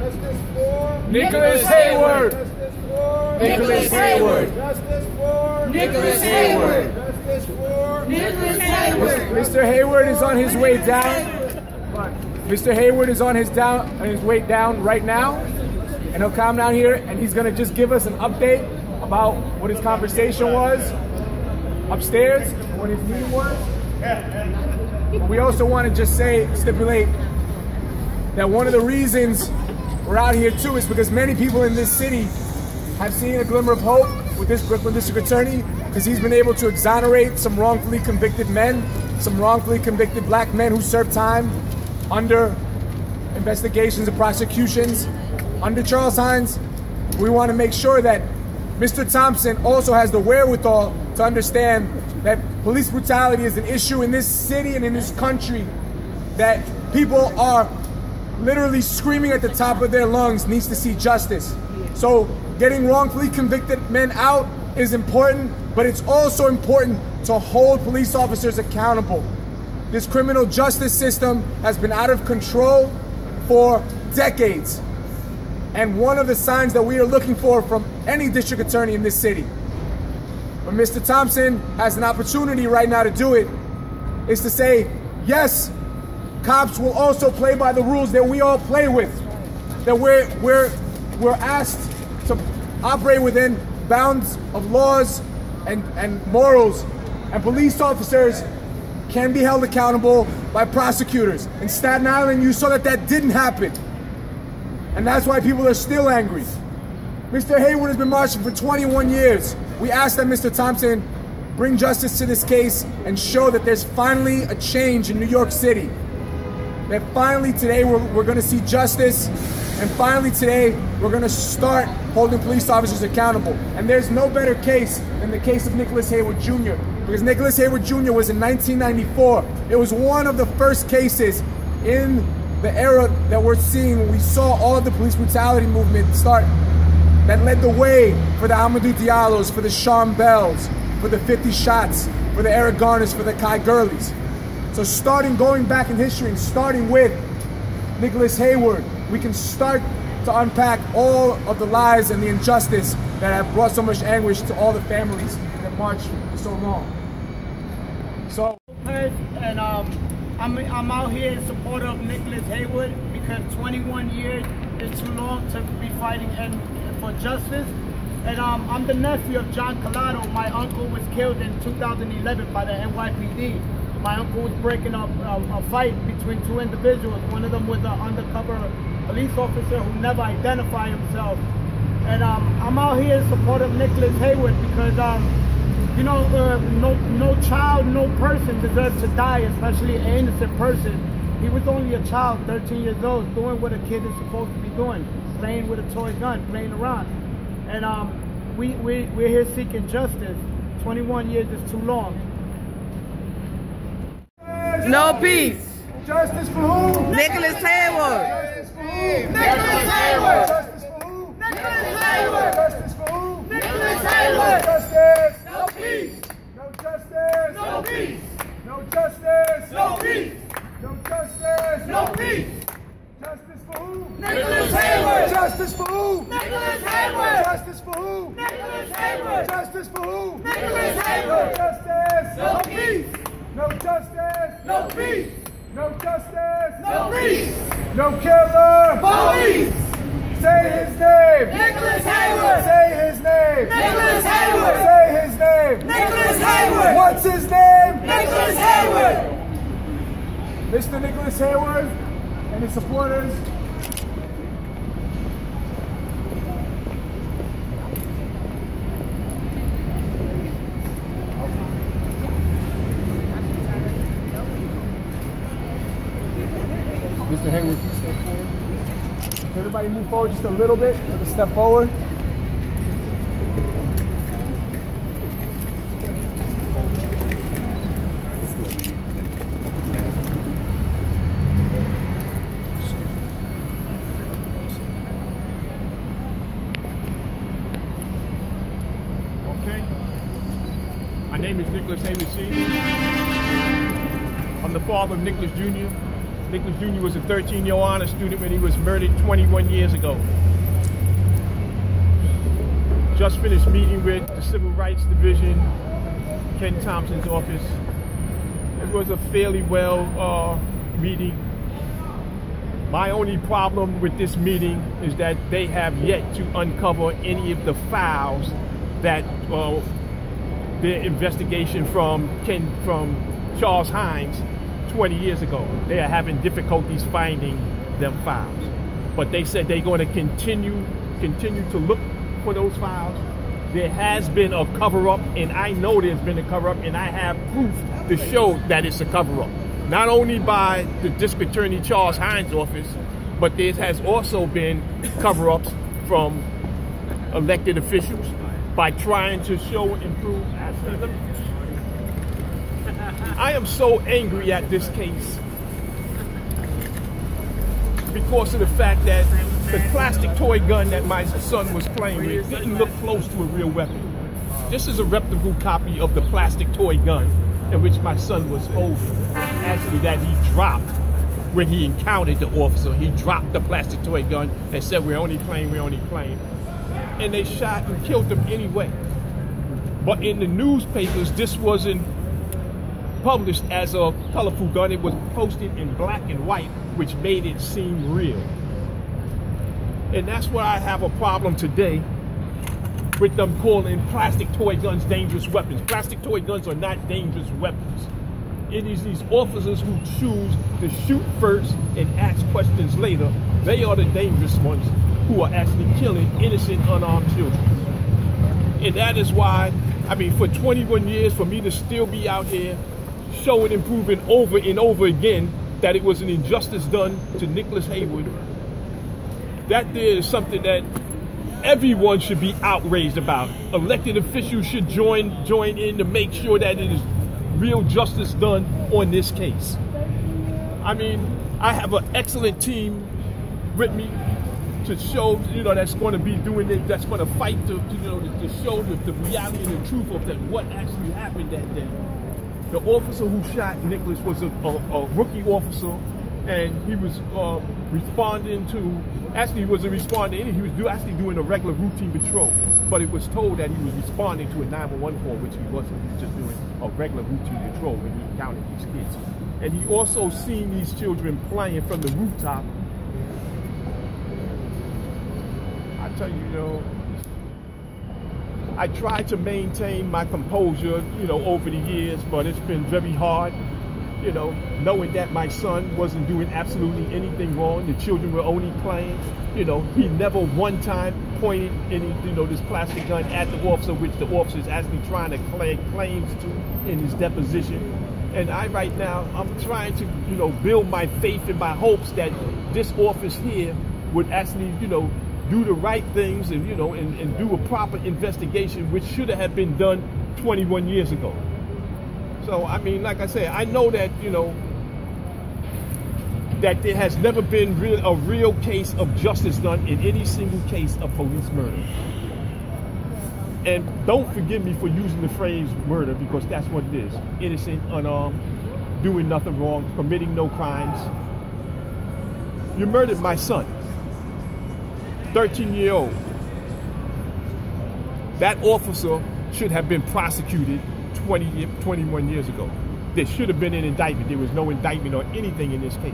Justice for Nicholas Heyward. Justice for Nicholas Heyward. Justice for Nicholas Heyward. Justice for Nicholas Heyward. Mr. Heyward is on his way down. Mr. Heyward is on his way down right now, and he'll come down here and he's gonna just give us an update about what his conversation was upstairs, what his meeting was. We also want to just stipulate that one of the reasons we're out here too is because many people in this city have seen a glimmer of hope with this Brooklyn District Attorney, because he's been able to exonerate some wrongfully convicted men, some wrongfully convicted black men who served time under investigations and prosecutions under Charles Hines. We want to make sure that Mr. Thomapson also has the wherewithal to understand that police brutality is an issue in this city and in this country, that people are literally screaming at the top of their lungs needs to see justice. So getting wrongfully convicted men out is important, but it's also important to hold police officers accountable. This criminal justice system has been out of control for decades. And one of the signs that we are looking for from any district attorney in this city, but Mr. Thomapson has an opportunity right now to do it, is to say, yes, cops will also play by the rules that we all play with, that we're asked to operate within bounds of laws and morals, and police officers can be held accountable by prosecutors. In Staten Island, you saw that didn't happen. And that's why people are still angry. Mr. Heyward has been marching for 21 years. We ask that Mr. Thomapson bring justice to this case and show that there's finally a change in New York City. That finally today we're gonna see justice, and finally today we're gonna start holding police officers accountable. And there's no better case than the case of Nicholas Heyward Jr. Because Nicholas Heyward Jr. was in 1994. It was one of the first cases in the era that we're seeing when we saw all of the police brutality movement start, that led the way for the Amadou Diallos, for the Sean Bells, for the 50 Shots, for the Eric Garners, for the Kai Gurleys. So going back in history and starting with Nicholas Heyward, we can start to unpack all of the lies and the injustice that have brought so much anguish to all the families that marched for so long. So, and I'm out here in support of Nicholas Heyward because 21 years is too long to be fighting for justice. And I'm the nephew of John Collado. My uncle was killed in 2011 by the NYPD. My uncle was breaking up a fight between two individuals. One of them was an undercover police officer who never identified himself. And I'm out here in support of Nicholas Heyward because you know, no child, no person deserves to die, especially an innocent person. He was only a child, 13 years old, doing what a kid is supposed to be doing, playing with a toy gun, playing around. And we're here seeking justice. 21 years is too long. No peace. justice for who? Nicholas Heyward. Justice for who? Nicholas Heyward. Justice for who? Nicholas Heyward. Justice for who? Nicholas Heyward. Justice. No peace. No justice. No peace. No justice. No peace. No justice. No peace. Justice for who? Nicholas Heyward. Justice for who? Nicholas Heyward. Justice for who? Nicholas Heyward. Justice for who? Nicholas Heyward. Justice. No peace. No justice. No peace. No justice. No peace. No killer. Police. Say his name. Nicholas Heyward. Say his name. Nicholas Heyward. Say his name. Nicholas Heyward. What's his name? Nicholas Heyward. Mr. Nicholas Heyward and his supporters. Mr. Heyward, can you step forward? Can everybody move forward just a little bit? Take a step forward. Okay. My name is Nicholas Heyward Sr. I'm the father of Nicholas Jr. Nicholas Jr. was a 13-year honor student when he was murdered 21 years ago. Just finished meeting with the Civil Rights Division, Ken Thomapson's office. It was a fairly well meeting. My only problem with this meeting is that they have yet to uncover any of the files that their investigation from Charles Hines 20 years ago. They are having difficulties finding them files. But they said they're going to continue to look for those files. There has been a cover-up, and I know there's been a cover-up, and I have proof to show that it's a cover-up. Not only by the District Attorney Charles Hines' office, but there has also been cover-ups from elected officials by trying to show and prove racism. I am so angry at this case because of the fact that the plastic toy gun that my son was playing with didn't look close to a real weapon. This is a reputable copy of the plastic toy gun in which my son was holding. Actually, that he dropped when he encountered the officer. He dropped the plastic toy gun and said, "We're only playing, we're only playing." And they shot and killed him anyway. But in the newspapers, this wasn't published as a colorful gun. It was posted in black and white, which made it seem real. And that's why I have a problem today with them calling plastic toy guns dangerous weapons. Plastic toy guns are not dangerous weapons. It is these officers who choose to shoot first and ask questions later. They are the dangerous ones who are actually killing innocent, unarmed children. And that is why, I mean, for 21 years, for me to still be out here showing and proving over and over again that it was an injustice done to Nicholas Heyward, that there is something that everyone should be outraged about. Elected officials should join in to make sure that it is real justice done on this case. I mean, I have an excellent team with me to show, that's going to be doing it, that's going to fight to show the reality and the truth of that, what actually happened that day. The officer who shot Nicholas was a rookie officer, and he was responding to, actually he wasn't responding, he was actually doing a regular routine patrol. But it was told that he was responding to a 911 call, which he wasn't. He was just doing a regular routine patrol when he encountered these kids. And he also seen these children playing from the rooftop. I tell you, I tried to maintain my composure, over the years, but it's been very hard. Knowing that my son wasn't doing absolutely anything wrong, the children were only playing. He never one time pointed any, this plastic gun at the officer, which the officer is actually trying to claims to in his deposition. And right now, I'm trying to, build my faith and my hopes that this office here would actually, do the right things and, and do a proper investigation, which should have been done 21 years ago. So, I mean, like I said, I know that, that there has never been a real case of justice done in any single case of police murder. And don't forgive me for using the phrase murder, because that's what it is. Innocent, unarmed, doing nothing wrong, committing no crimes. You murdered my son, 13-year-old. That officer should have been prosecuted 21 years ago. There should have been an indictment. There was no indictment or anything in this case.